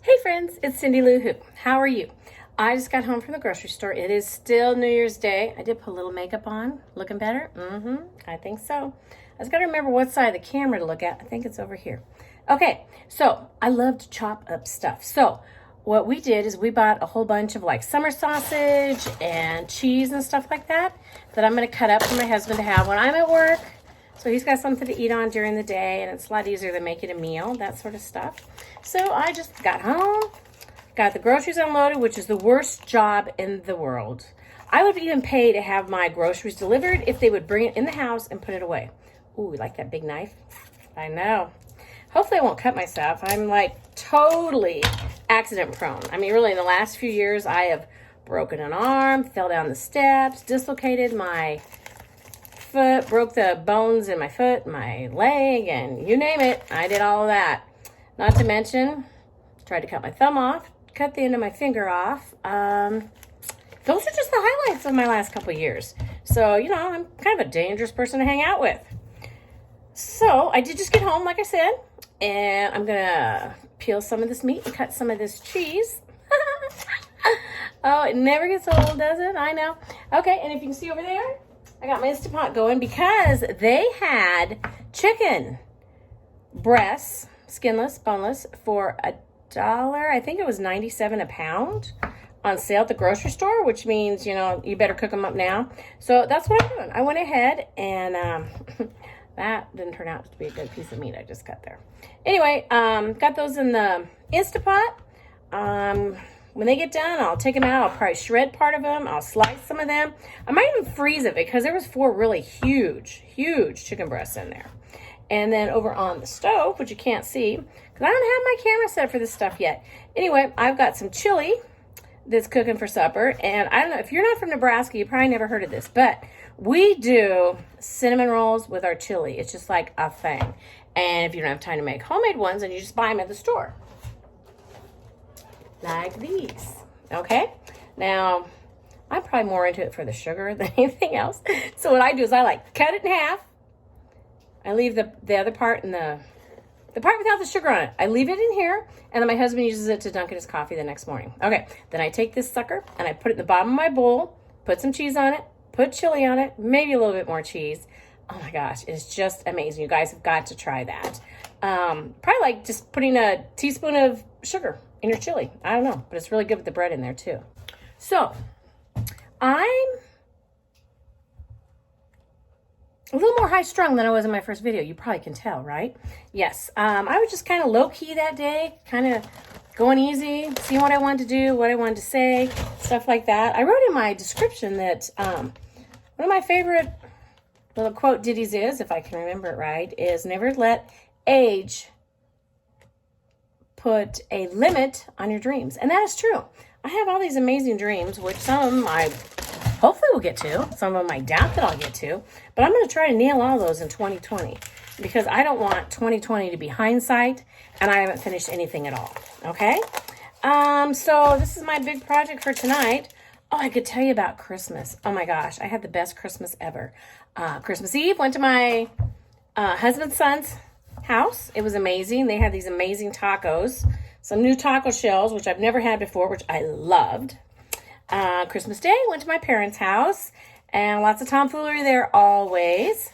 Hey friends, it's Cindy Lou Who. How are you? I just got home from the grocery store. It is still New Year's Day. I did put a little makeup on. Looking better? I think so. I just got to remember what side of the camera to look at. I think it's over here. Okay, so I love to chop up stuff. So what we did is we bought a whole bunch of like summer sausage and cheese and stuff like that I'm going to cut up for my husband to have when I'm at work. So he's got something to eat on during the day, and it's a lot easier than making a meal, that sort of stuff. So I just got home, got the groceries unloaded, which is the worst job in the world. I would even pay to have my groceries delivered if they would bring it in the house and put it away. Ooh, like that big knife? I know. Hopefully I won't cut myself. I'm like totally accident prone. I mean, really in the last few years, I have broken an arm, fell down the steps, dislocated my foot, broke the bones in my foot, my leg, and you name it. I did all of that. Not to mention, tried to cut my thumb off, cut the end of my finger off. Those are just the highlights of my last couple of years. So, you know, I'm kind of a dangerous person to hang out with. So I did just get home, like I said, and I'm gonna peel some of this meat and cut some of this cheese. Oh, it never gets old, does it? I know. Okay, and if you can see over there, I got my Instant Pot going because they had chicken breasts, skinless, boneless, for $1. I think it was 97 a pound on sale at the grocery store, which means, you know, you better cook them up now. So that's what I'm doing. I went ahead and that didn't turn out to be a good piece of meat I just cut there. Anyway, got those in the Instant Pot. When they get done, I'll take them out. I'll probably shred part of them. I'll slice some of them. I might even freeze it because there was 4 really huge chicken breasts in there. And then over on the stove, which you can't see, because I don't have my camera set for this stuff yet. Anyway, I've got some chili that's cooking for supper. And I don't know, if you're not from Nebraska, you probably never heard of this, but we do cinnamon rolls with our chili. It's just like a thing. And if you don't have time to make homemade ones, then you just buy them at the store. Like these, okay? Now, I'm probably more into it for the sugar than anything else. So what I do is I like cut it in half. I leave the other part in the part without the sugar on it. I leave it in here, and then my husband uses it to dunk in his coffee the next morning. Okay, then I take this sucker, and I put it in the bottom of my bowl, put some cheese on it, put chili on it, maybe a little bit more cheese. Oh my gosh, it's just amazing. You guys have got to try that. Probably like just putting a teaspoon of sugar in your chili. I don't know, but it's really good with the bread in there too. So I'm a little more high strung than I was in my first video. You probably can tell, right? Yes. I was just kind of low key that day, kind of going easy, seeing what I wanted to do, what I wanted to say, stuff like that. I wrote in my description that one of my favorite little quote ditties is, if I can remember it right, is never let age put a limit on your dreams. And that is true. I have all these amazing dreams, which some of them I hopefully will get to. Some of them I doubt that I'll get to. But I'm going to try to nail all those in 2020 because I don't want 2020 to be hindsight and I haven't finished anything at all. Okay? So this is my big project for tonight. Oh, I could tell you about Christmas. Oh my gosh, I had the best Christmas ever. Christmas Eve, went to my husband's son's house. It was amazing. They had these amazing tacos, some new taco shells, which I've never had before, which I loved. Christmas Day, went to my parents' house, and lots of tomfoolery there always.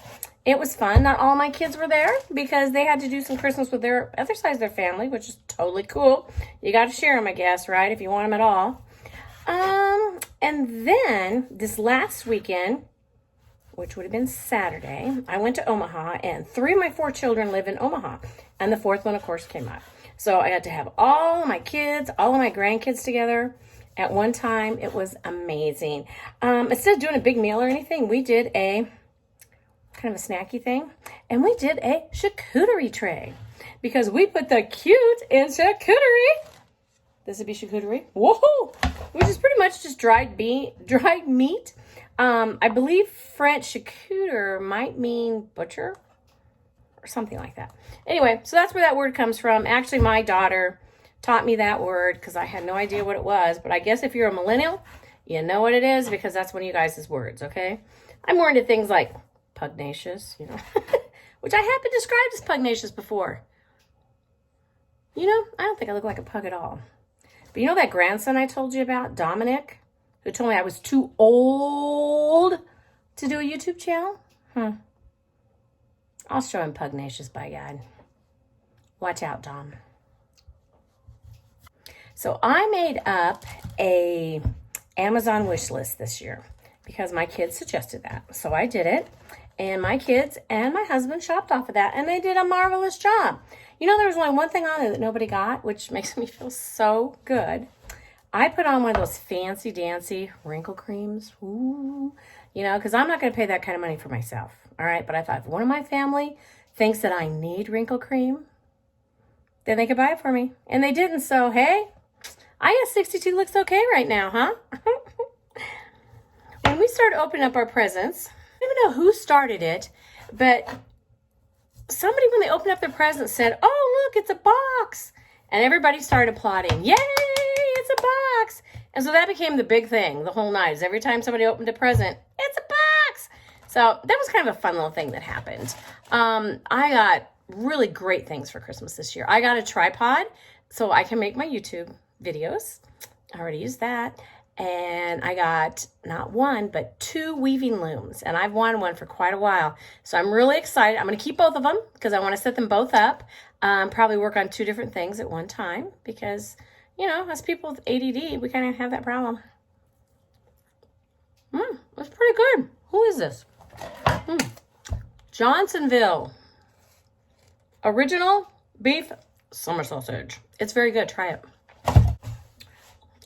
It was fun. Not all my kids were there because they had to do some Christmas with their other sides of their family, which is totally cool. You got to share them, I guess, right? If you want them at all. And then this last weekend, which would have been Saturday, I went to Omaha, and 3 of my 4 children live in Omaha, and the 4th one, of course, came up. So I had to have all of my kids, all of my grandkids together at one time. It was amazing. Instead of doing a big meal or anything, we did a kind of a snacky thing, and we did a charcuterie tray because we put the cute in charcuterie. This would be charcuterie. Whoa! Which is pretty much just dried meat. I believe French charcuterie might mean butcher or something like that. Anyway, so that's where that word comes from. Actually, my daughter taught me that word because I had no idea what it was. But I guess if you're a millennial, you know what it is because that's one of you guys' words, okay? I'm more into things like pugnacious, you know, which I have been described as pugnacious before. You know, I don't think I look like a pug at all. But you know that grandson I told you about, Dominic, who told me I was too old to do a YouTube channel? I'll show him pugnacious by God. Watch out, Dom. So I made up a Amazon wish list this year because my kids suggested that. So I did it, and my kids and my husband shopped off of that, and they did a marvelous job. You know, there was only one thing on there that nobody got, which makes me feel so good. I put on one of those fancy dancy wrinkle creams. Ooh, you know, because I'm not going to pay that kind of money for myself. All right. But I thought if one of my family thinks that I need wrinkle cream, then they could buy it for me. And they didn't. So, hey, I guess 62 looks okay right now, huh? When we started opening up our presents, I don't even know who started it, but somebody, when they opened up their presents, said, "Oh, look, it's a box." And everybody started applauding. Yay, it's a box. And so that became the big thing the whole night. Is every time somebody opened a present, it's a box. So that was kind of a fun little thing that happened. I got really great things for Christmas this year. I got a tripod so I can make my YouTube videos. I already used that. And I got not one, but 2 weaving looms. And I've wanted one for quite a while. So I'm really excited. I'm going to keep both of them because I want to set them both up. Probably work on 2 different things at one time because, you know, as people with ADD, we kind of have that problem. That's pretty good. Who is this? Johnsonville. Original beef summer sausage. It's very good. Try it.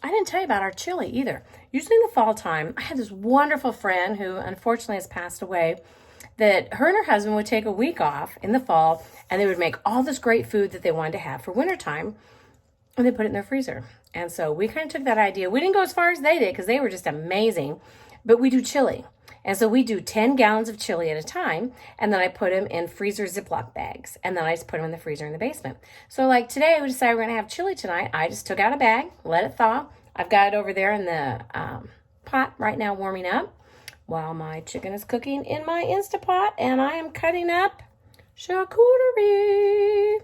I didn't tell you about our chili either. Usually in the fall time, I had this wonderful friend who unfortunately has passed away, that her and her husband would take a week off in the fall and they would make all this great food that they wanted to have for wintertime, and they put it in their freezer. And so we kind of took that idea. We didn't go as far as they did because they were just amazing, but we do chili. And so we do 10 gallons of chili at a time, and then I put them in freezer Ziploc bags, and then I just put them in the freezer in the basement. So like today, we decided we're going to have chili tonight. I just took out a bag, let it thaw. I've got it over there in the pot right now warming up while my chicken is cooking in my Instapot, and I am cutting up charcuterie.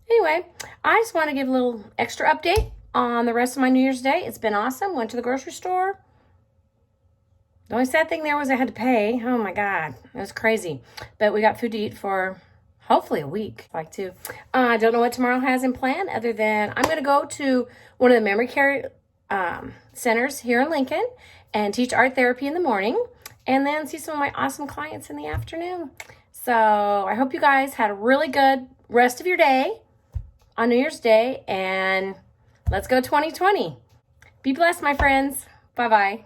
Anyway, I just want to give a little extra update on the rest of my New Year's Day. It's been awesome. Went to the grocery store. The only sad thing there was I had to pay. Oh my God, it was crazy. But we got food to eat for hopefully a week. Like to. I don't know what tomorrow has in plan other than I'm going to go to one of the memory care centers here in Lincoln and teach art therapy in the morning and then see some of my awesome clients in the afternoon. So I hope you guys had a really good rest of your day on New Year's Day, and let's go 2020. Be blessed, my friends. Bye-bye.